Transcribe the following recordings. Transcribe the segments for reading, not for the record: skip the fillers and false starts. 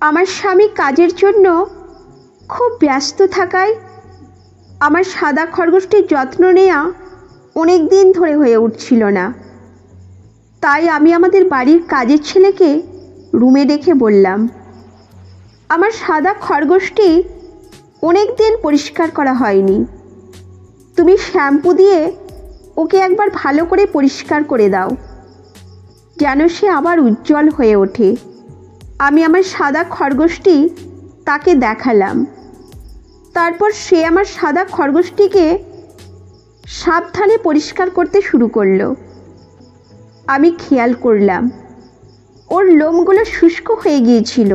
আমার স্বামী কাজের জন্য খুব ব্যস্ত থাকায় আমার সাদা খরগোশটির যত্ন নেওয়া অনেক দিন ধরে হয়ে উঠছিল না। তাই আমি আমাদের বাড়ির কাজের ছেলেকে রুমে ডেকে বললাম, আমার সাদা খরগোশটি অনেক দিন পরিষ্কার করা হয়নি, তুমি শ্যাম্পু দিয়ে ওকে একবার ভালো করে পরিষ্কার করে দাও, যেন সে আবার উজ্জ্বল হয়ে ওঠে। আমি আমার সাদা খরগোশটি তাকে দেখালাম। তারপর সে আমার সাদা খরগোশটিকে সাবধানে পরিষ্কার করতে শুরু করলো। আমি খেয়াল করলাম ওর লোমগুলো শুষ্ক হয়ে গিয়েছিল।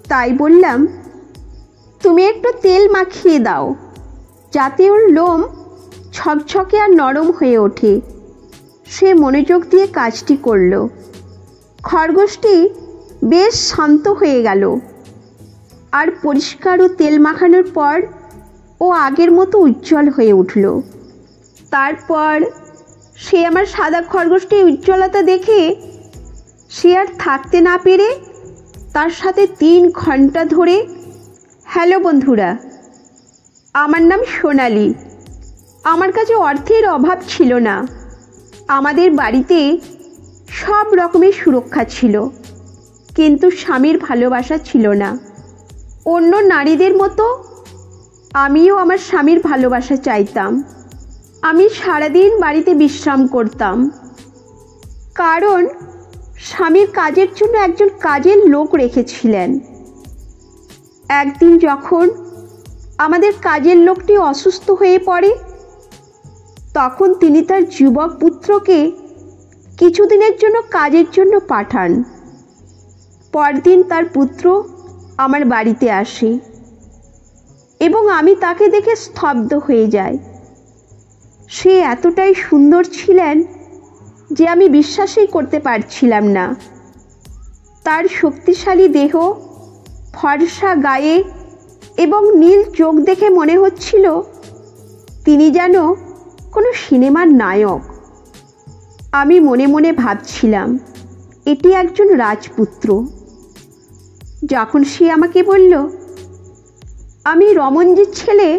তাই বললাম, তুমি একটু তেল মাখিয়ে দাও যাতে ওর লোম ছকছকে আর নরম হয়ে ওঠে। সে মনোযোগ দিয়ে কাজটি করল। খরগোশটি বেশ শান্ত হয়ে গেল আর পরিষ্কার ও তেল মাখানোর পর ও আগের মতো উজ্জ্বল হয়ে উঠল। তারপর সে আমার সাদা খরগোশটির উজ্জ্বলতা দেখে সে আর থাকতে না পেরে তার সাথে 3 ঘন্টা ধরে, হ্যালো বন্ধুরা, আমার নাম সোনালি। আমার কাছে অর্থের অভাব ছিল না। আমাদের বাড়িতে সব রকমের সুরক্ষা ছিল, কিন্তু স্বামীর ভালোবাসা ছিল না। অন্য নারীদের মতো আমিও আমার স্বামীর ভালোবাসা চাইতাম। আমি সারাদিন বাড়িতে বিশ্রাম করতাম, কারণ স্বামীর কাজের জন্য একজন কাজের লোক রেখেছিলেন। একদিন যখন আমাদের কাজের লোকটি অসুস্থ হয়ে পড়ে, তখন তিনি তার যুবক পুত্রকে কিছুদিনের জন্য কাজের জন্য পাঠান। পরদিন তার পুত্র আমার বাড়িতে আসে এবং আমি তাকে দেখে স্তব্ধ হয়ে যাই। সে এতটাই সুন্দর ছিলেন যে আমি বিশ্বাসই করতে পারছিলাম না। তার শক্তিশালী দেহ, ফর্সা গায়ে এবং নীল চোখ দেখে মনে হচ্ছিল তিনি যেন কোনো সিনেমার নায়ক। আমি মনে মনে ভাবছিলাম, এটি একজন রাজপুত্র। যখন সে আমাকে বলল, আমি রমনজির ছেলে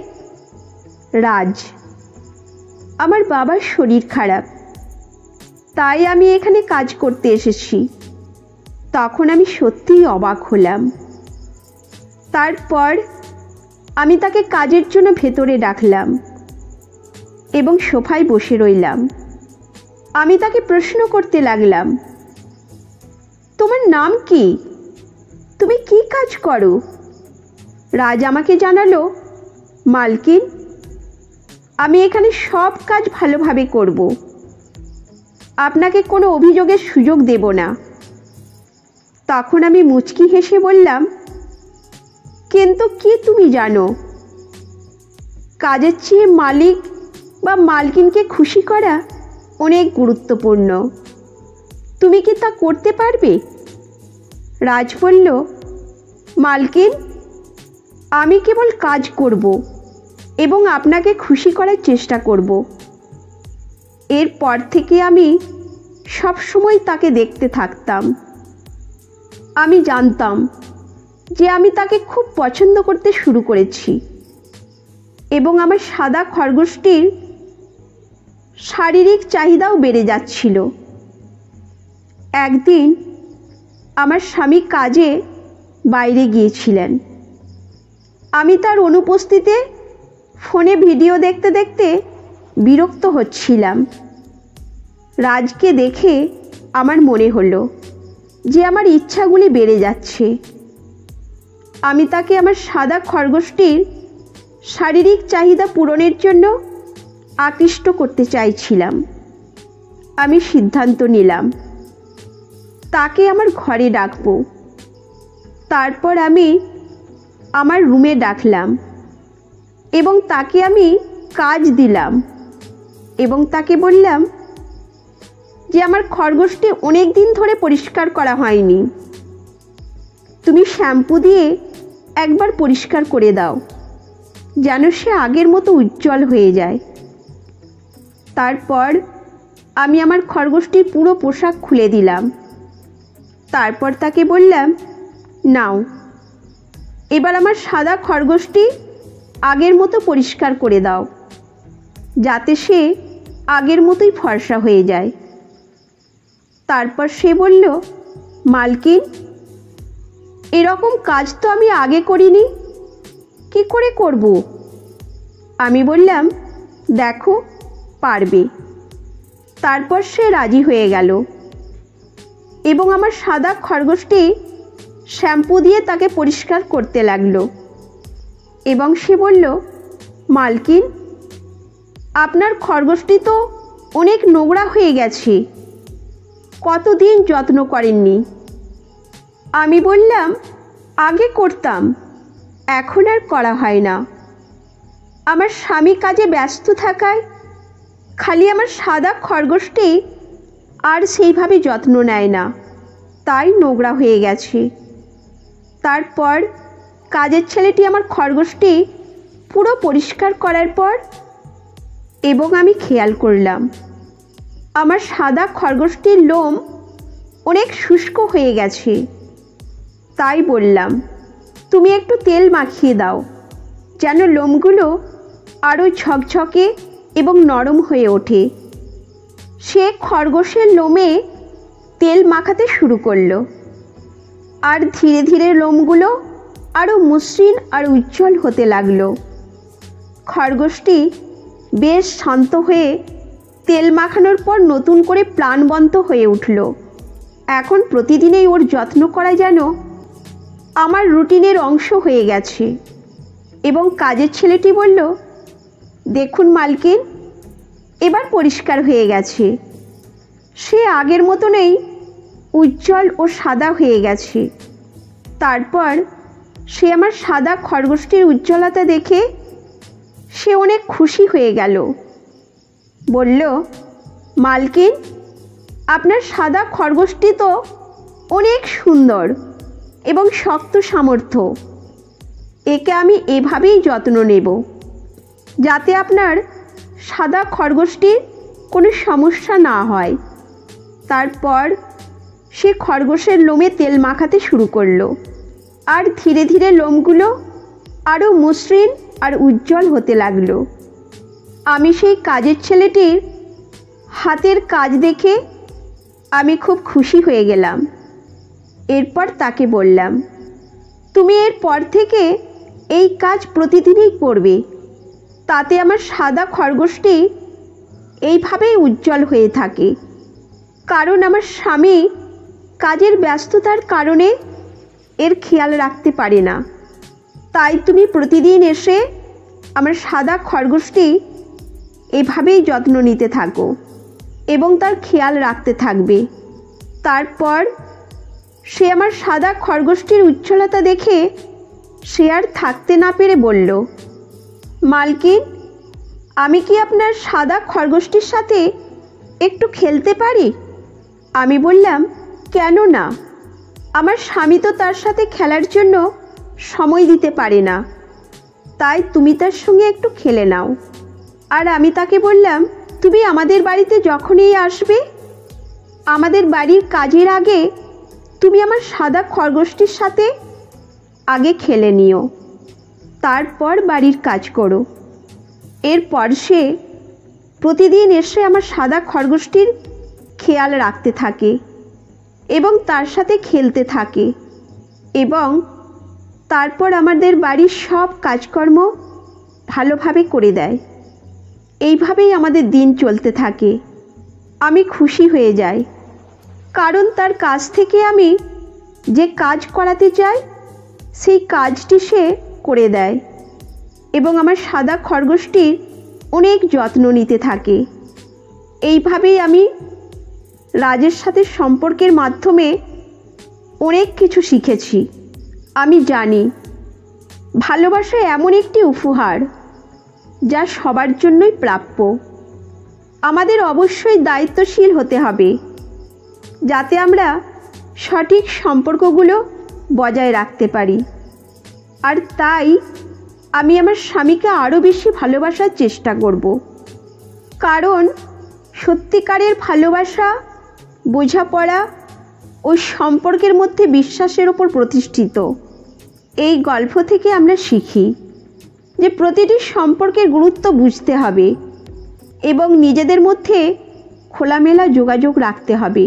রাজ, আমার বাবার শরীর খারাপ, তাই আমি এখানে কাজ করতে এসেছি, তখন আমি সত্যিই অবাক হলাম। তারপর আমি তাকে কাজের জন্য ভেতরে ডাকলাম এবং সোফায় বসে রইলাম। আমি তাকে প্রশ্ন করতে লাগলাম, তোমার নাম কি? তুমি কি কাজ করো? রাজ আমাকে জানালো, মালকিন, আমি এখানে সব কাজ ভালোভাবে করব, আপনাকে কোনো অভিযোগের সুযোগ দেব না। তখন আমি মুচকি হেসে বললাম, কিন্তু কি তুমি জানো, কাজের চেয়ে মালিক বা মালকিনকে খুশি করা অনেক গুরুত্বপূর্ণ। তুমি কি তা করতে পারবে? রাজ বলল, মালকিন, আমি কেবল কাজ করব এবং আপনাকে খুশি করার চেষ্টা করব। এরপর থেকে আমি সবসময় তাকে দেখতে থাকতাম। আমি জানতাম যে আমি তাকে খুব পছন্দ করতে শুরু করেছি এবং আমার সাদা খরগোশটির শারীরিক চাহিদাও বেড়ে যাচ্ছিল। একদিন আমার স্বামী কাজে বাইরে গিয়েছিলেন। আমি তার অনুপস্থিতিতে ফোনে ভিডিও দেখতে দেখতে বিরক্ত হচ্ছিলাম। রাজকে দেখে আমার মনে হলো যে আমার ইচ্ছাগুলি বেড়ে যাচ্ছে। আমি তাকে আমার সাদা খরগোশটির শারীরিক চাহিদা পূরণের জন্য আকৃষ্ট করতে চাইছিলাম। আমি সিদ্ধান্ত নিলাম তাকে আমার ঘরে ডাকবো। তারপর আমি আমার রুমে ডাকলাম এবং তাকে আমি কাজ দিলাম এবং তাকে বললাম যে আমার খরগোশটি অনেক দিন ধরে পরিষ্কার করা হয়নি, তুমি শ্যাম্পু দিয়ে একবার পরিষ্কার করে দাও যেন সে আগের মতো উজ্জ্বল হয়ে যায়। তারপর আমি আমার খরগোশটির পুরো পোশাক খুলে দিলাম। তারপর তাকে বললাম, নাও, এবার আমার সাদা খরগোশটি আগের মতো পরিষ্কার করে দাও, যাতে সে আগের মতোই ফর্সা হয়ে যায়। তারপর সে বলল, মালকিন, এরকম কাজ তো আমি আগে করিনি, কি করে করব? আমি বললাম, দেখো, পারবে। তারপর সে রাজি হয়ে গেল এবং আমার সাদা খরগোশটি শ্যাম্পু দিয়ে তাকে পরিষ্কার করতে লাগলো। এবং সে বলল, মালকিন, আপনার খরগোশটি তো অনেক নোংরা হয়ে গেছে, কতদিন যত্ন করেননি? আমি বললাম, আগে করতাম, এখন আর করা হয় না। আমার স্বামী কাজে ব্যস্ত থাকায় খালি আমার সাদা খরগোশটি আর সেইভাবে যত্ন নেয় না, তাই নোংরা হয়ে গেছে। তারপর কাজের ছেলেটি আমার খরগোশটি পুরো পরিষ্কার করার পর এবং আমি খেয়াল করলাম আমার সাদা খরগোশটির লোম অনেক শুষ্ক হয়ে গেছে। তাই বললাম, তুমি একটু তেল মাখিয়ে দাও, যেন লোমগুলো আরও ঝকঝকে এবং নরম হয়ে ওঠে। সে খরগোশের লোমে তেল মাখাতে শুরু করলো, আর ধীরে ধীরে লোমগুলো আরও মসৃণ আর উজ্জ্বল হতে লাগলো। খরগোশটি বেশ শান্ত হয়ে তেল মাখানোর পর নতুন করে প্রাণবন্ত হয়ে উঠল। এখন প্রতিদিনই ওর যত্ন করা যেন আমার রুটিনের অংশ হয়ে গেছে। এবং কাজের ছেলেটি বলল, দেখুন মালকিন, এবার পরিষ্কার হয়ে গেছে, সে আগের মতনই উজ্জ্বল ও সাদা হয়ে গেছে। তারপর সে আমার সাদা খরগোশটির উজ্জ্বলতা দেখে সে অনেক খুশি হয়ে গেল। বলল, মালকিন, আপনার সাদা খরগোশটি তো অনেক সুন্দর এবং শক্ত সামর্থ্য, একে আমি এভাবেই যত্ন নেব, যাতে আপনার সাদা খরগোশটির কোনো সমস্যা না হয়। তারপর সে খরগোশের লোমে তেল মাখাতে শুরু করলো, আর ধীরে ধীরে লোমগুলো আরও মসৃণ আর উজ্জ্বল হতে লাগলো। আমি সেই কাজের ছেলেটির হাতের কাজ দেখে আমি খুব খুশি হয়ে গেলাম। এরপর তাকে বললাম, তুমি এরপর থেকে এই কাজ প্রতিদিনই করবে, তাতে আমার সাদা খরগোশটি এইভাবেই উজ্জ্বল হয়ে থাকে। কারণ আমার স্বামী কাজের ব্যস্ততার কারণে এর খেয়াল রাখতে পারে না। তাই তুমি প্রতিদিন এসে আমার সাদা খরগোশটি এভাবেই যত্ন নিতে থাকো এবং তার খেয়াল রাখতে থাকবে। তারপর সে আমার সাদা খরগোশটির উজ্জ্বলতা দেখে সে আর থাকতে না পেরে বলল, মালকিন, আমি কি আপনার সাদা খরগোশটির সাথে একটু খেলতে পারি? আমি বললাম, কেন না, আমার স্বামী তো তার সাথে খেলার জন্য সময় দিতে পারে না, তাই তুমি তার সঙ্গে একটু খেলে নাও। আর আমি তাকে বললাম, তুমি আমাদের বাড়িতে যখনই আসবে, আমাদের বাড়ির কাজের আগে তুমি আমার সাদা খরগোশটির সাথে আগে খেলে নিও, তারপর বাড়ির কাজ করো। এরপর সে প্রতিদিন এসে আমার সাদা খরগোশটির খেয়াল রাখতে থাকে এবং তার সাথে খেলতে থাকে এবং তারপর আমাদের বাড়ির সব কাজকর্ম ভালোভাবে করে দেয়। এইভাবেই আমাদের দিন চলতে থাকে। আমি খুশি হয়ে যাই, কারণ তার কাছ থেকে আমি যে কাজ করাতে চাই সেই কাজটি সে করে দেয় এবং আমার সাদা খরগোশটির অনেক যত্ন নিতে থাকে। এইভাবেই আমি রাজের সাথে সম্পর্কের মাধ্যমে অনেক কিছু শিখেছি। আমি জানি ভালোবাসা এমন একটি উপহার যা সবার জন্যই প্রাপ্য। আমাদের অবশ্যই দায়িত্বশীল হতে হবে, যাতে আমরা সঠিক সম্পর্কগুলো বজায় রাখতে পারি। আর তাই আমি আমার স্বামীকে আরও বেশি ভালোবাসার চেষ্টা করব, কারণ সত্যিকারের ভালোবাসা, বোঝাপড়া ও সম্পর্কের মধ্যে বিশ্বাসের ওপর প্রতিষ্ঠিত। এই গল্প থেকে আমরা শিখি যে প্রতিটি সম্পর্কের গুরুত্ব বুঝতে হবে এবং নিজেদের মধ্যে খোলামেলা যোগাযোগ রাখতে হবে।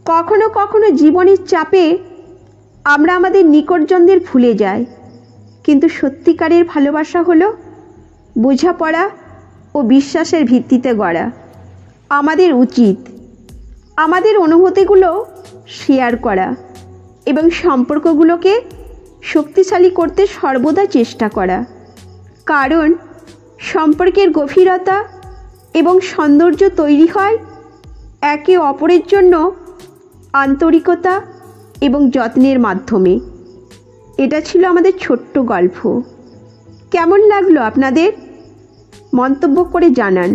কখনো কখনো জীবনের চাপে আমরা আমাদের নিকটজনদের ভুলে যাই, কিন্তু সত্যিকারের ভালোবাসা হলো বোঝাপড়া ও বিশ্বাসের ভিত্তিতে গড়া। আমাদের উচিত আমাদের অনুভূতিগুলো শেয়ার করা এবং সম্পর্কগুলোকে শক্তিশালী করতে সর্বদা চেষ্টা করা, কারণ সম্পর্কের গভীরতা এবং সৌন্দর্য তৈরি হয় একে অপরের জন্য আন্তরিকতা এবং যত্নের মাধ্যমে। এটা ছিল আমাদের ছোট্ট গল্প। কেমন লাগলো আপনাদের? মন্তব্য করে জানান।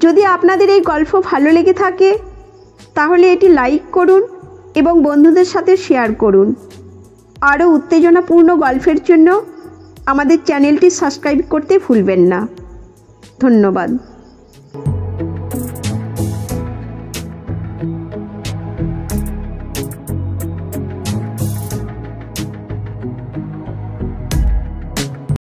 যদি আপনাদের এই গল্প ভালো লেগে থাকে তাহলে এটি লাইক করুন এবং বন্ধুদের সাথে শেয়ার করুন। আরও উত্তেজনাপূর্ণ গল্পের জন্য আমাদের চ্যানেলটি সাবস্ক্রাইব করতে ভুলবেন না। ধন্যবাদ।